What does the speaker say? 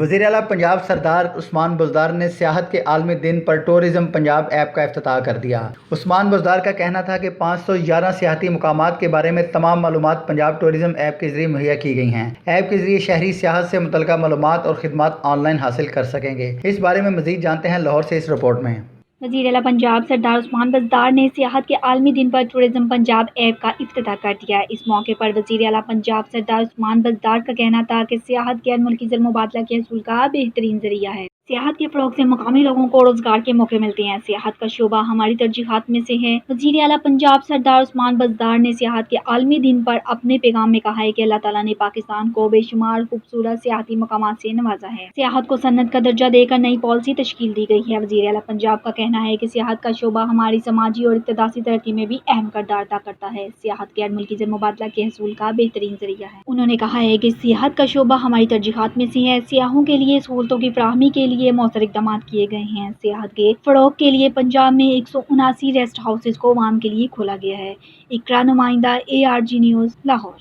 وزیر اعلیٰ پنجاب سردار عثمان بزدار نے سیاحت کے عالمی دن پر ٹورزم پنجاب ایپ کا افتتاح کر دیا۔ عثمان بزدار کا کہنا تھا کہ 511 سیاحتی مقامات کے بارے میں تمام معلومات پنجاب ٹورزم ایپ کے ذریعے مہیا کی گئی ہیں۔ ایپ کے ذریعے شہری سیاحت سے متعلقہ معلومات اور خدمات آن لائن حاصل کر سکیں گے۔ اس بارے میں مزید جانتے ہیں لاہور سے اس رپورٹ میں۔ وزیر اعلیٰ پنجاب سردار عثمان بزدار نے سیاحت کے عالمی دن پر ٹورزم پنجاب ایپ کا افتتاح کر دیا۔ اس موقع پر وزیر اعلیٰ پنجاب سردار عثمان بزدار کا کہنا تھا کہ سیاحت غیر ملکی زر مبادلہ کے حصول کا بہترین ذریعہ ہے۔ سیاحت کے فروغ سے مقامی لوگوں کو روزگار کے موقع ملتے ہیں۔ سیاحت کا شعبہ ہماری ترجیحات میں سے ہے۔ وزیر اعلیٰ پنجاب سردار عثمان بزدار نے سیاحت کے عالمی دن پر اپنے پیغام میں کہا ہے کہ اللہ تعالیٰ نے پاکستان کو بے شمار خوبصورت سیاحتی مقامات سے نوازا ہے۔ سیاحت کو صنعت کا درجہ دے کر نئی پالیسی تشکیل دی گئی ہے۔ وزیر اعلیٰ پنجاب کا کہنا ہے کہ سیاحت کا شعبہ ہماری سماجی اور اقتصادی ترقی میں بھی اہم کردار ادا کرتا ہے۔ سیاحت غیر ملکی زر مبادلہ کے حصول کا بہترین ذریعہ ہے۔ انہوں نے کہا ہے کہ سیاحت کا شعبہ ہماری ترجیحات میں سے ہے۔ سیاحوں کے لیے سہولتوں کی فراہمی کے لیے مؤثر اقدامات کیے گئے ہیں۔ سیاحت کے فروغ کے لیے پنجاب میں 179 ریسٹ ہاؤسز کو عوام کے لیے کھولا گیا ہے۔ اقرا، نمائندہ ARG نیوز، لاہور۔